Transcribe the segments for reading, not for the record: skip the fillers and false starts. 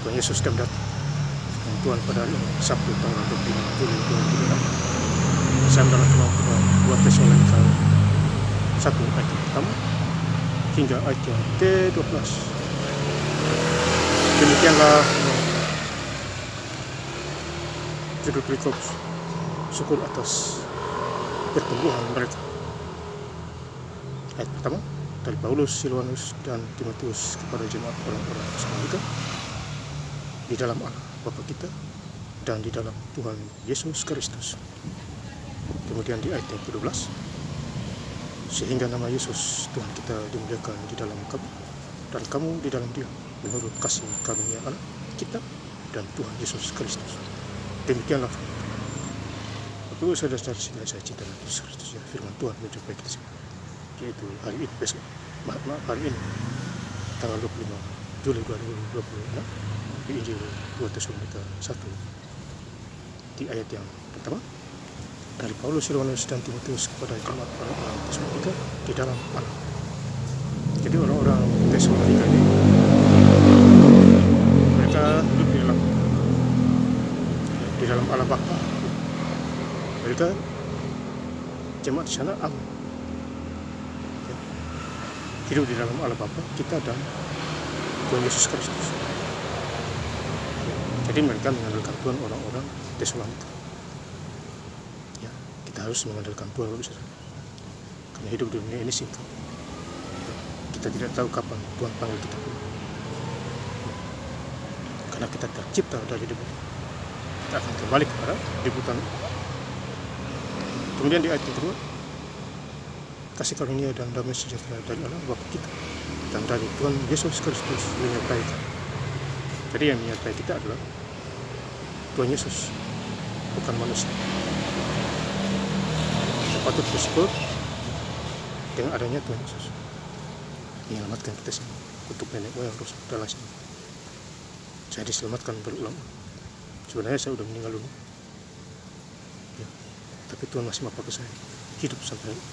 Tuhan Yesus sudah datang. Tuhan pada hari ini Sabtu tanggal 25 Juli 2006. Saya mendalam firman 2 Tesalonika 1 ayat yang pertama hingga ayat yang ke-12. Demikianlah judul berikut, syukur atas pertumbuhan mereka. Ayat pertama dari Paulus, Silwanus, dan Timotius kepada jemaat orang-orang Tesalonika di dalam Allah Bapa kita dan di dalam Tuhan Yesus Kristus. Kemudian di ayat yang ke-12, sehingga nama Yesus Tuhan kita dimuliakan di dalam kamu dan kamu di dalam Dia menurut kasih karunia Allah kita dan Tuhan Yesus Kristus. Demikianlah Bapak saudara-saudari saya cinta dan Kristus, ya, firman Tuhan mencapai kita semua, yaitu hari ini besok, hari ini tanggal 25 Juli 2026 di Injil 2 Tesalonika 1 di ayat yang pertama dari Paulus, Silwanus, dan Timotius kepada jemaat orang-orang Tesalonika di dalam Allah. Jadi orang-orang Tesalonika ini mereka hidup di dalam Allah Bapa. Mereka jemaat di sana aman, ya, hidup di dalam Allah Bapa kita dan Tuhan Yesus Kristus. Jadi mereka mengandalkan Tuhan orang-orang Tesalonika. Ya, kita harus mengandalkan Tuhan, karena hidup di dunia ini singkat. Kita tidak tahu kapan Tuhan panggil kita. Karena kita tercipta dari debu, kita akan kembali kepada debutan. Kemudian di ayat kedua, kasih karunia dan damai sejahtera dari Allah Bapa kita dan dari Tuhan Yesus Kristus menyertai kita. Jadi yang menyertai kita adalah Tuhan Yesus, bukan manusia. Kita patut bersyukur dengan adanya Tuhan Yesus menyelamatkan kita semua. Untuk nenek moyang dosa adalah semua. Saya diselamatkan berulang. Sebenarnya saya sudah meninggal dulu, ya, tapi Tuhan masih pakai saya hidup sampai ini.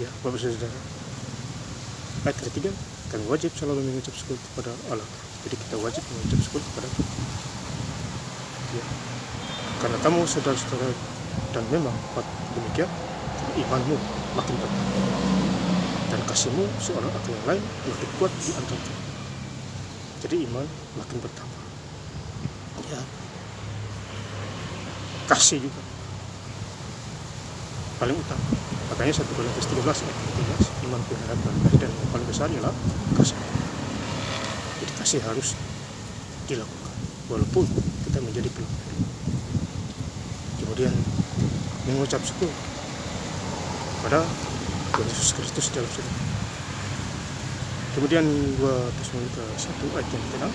Ya, Bapak Saudara, ayat ketiga, kami wajib selalu mengucap syukur kepada Allah. Jadi kita wajib mengucap syukur kepada Tuhan. Ya, karena kamu saudara-saudara, dan memang demikian imanmu makin bertambah dan kasihmu seorang akan yang lain makin kuat di antara kita. Jadi iman makin bertambah. Ya, kasih juga paling utama. Makanya 1 Korintus 13 ayat 13, iman pengharapan dan yang paling besar ialah kasih. Jadi kasih harus dilakukan walaupun kita menjadi pelanggar. Kemudian mengucap syukur pada Tuhan Yesus Kristus dalam surga. Kemudian 2 Tesalonika 1 ayat yang ke-6,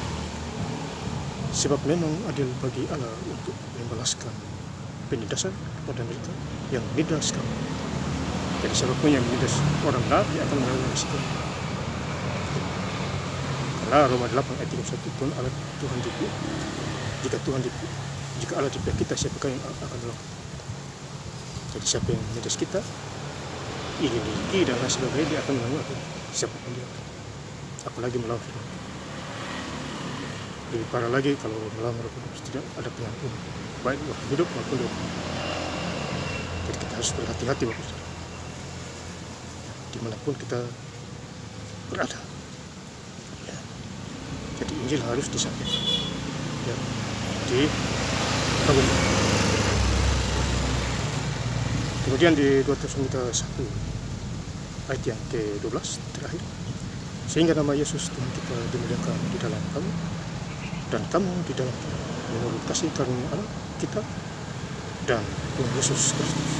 sebab memang adil bagi Allah untuk membalaskan penindasan pada mereka yang menindas kamu. Jadi siapapun yang menindas orang lain, dia akan mengalami risiko. Karena Roma 8 ayat 31, Tuhan Allah Tuhan di pihak, jika Allah di pihak kita, siapakah yang akan melawan? Jadi siapa yang menindas kita, ini dan lain sebagainya, dia akan melawan siapapun dia. Apalagi melawan firman. Lebih parah lagi kalau melawan tidak ada pengampunan, baik waktu hidup maupun di waktu. Jadi kita harus berhati-hati, Bapak. Dimanapun kita berada, ya. Jadi Injil harus disampaikan, ya, di kabin. Kemudian di 2 Tesalonika 1 ayat yang ke-12 terakhir, sehingga nama Yesus Tuhan kita dimuliakan di dalam kamu dan kamu di dalam Dia menurut kasih karunia Allah kita dan Tuhan Yesus Kristus.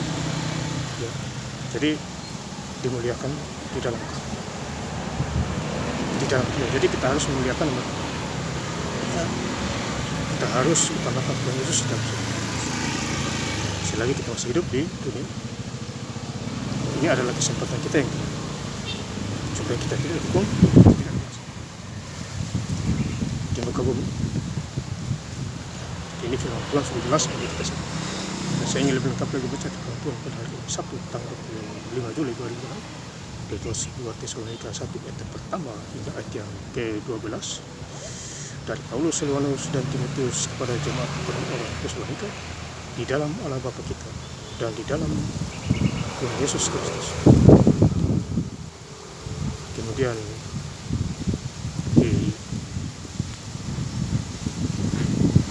Ya, jadi dimuliakan di dalam kamu, di dalam Dia. Jadi kita harus memuliakan nama Tuhan. Ya, kita harus utamakan Tuhan Yesus dalam hidup. Selagi kita masih hidup di dunia, ini adalah kesempatan kita yang supaya kita tidak dihukum, tidak binasa di muka bumi. Ini firman Tuhan sudah jelas bagi kita semua. Dan saya ingin lebih lengkap lagi baca firman Tuhan pada hari ini, Sabtu tanggal 5 Juli 2006, yaitu 2 Tesalonika 1 ayat pertama hingga ayat yang ke-12. dari Paulus, Silwanus, dan Timotius kepada jemaat orang-orang Tesalonika di dalam Allah Bapa kita dan di dalam Tuhan Yesus Kristus. Kemudian di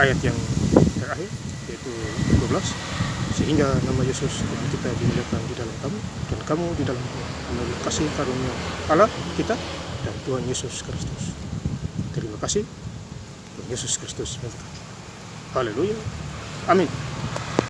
ayat yang terakhir yaitu 12, sehingga nama Yesus Tuhan kita dimuliakan di dalam kamu dan kamu di dalam Tuhan melalui kasih karunia Allah kita dan Tuhan Yesus Kristus. Terima kasih. Tuhan Yesus Kristus memberkati. Haleluya. Amin.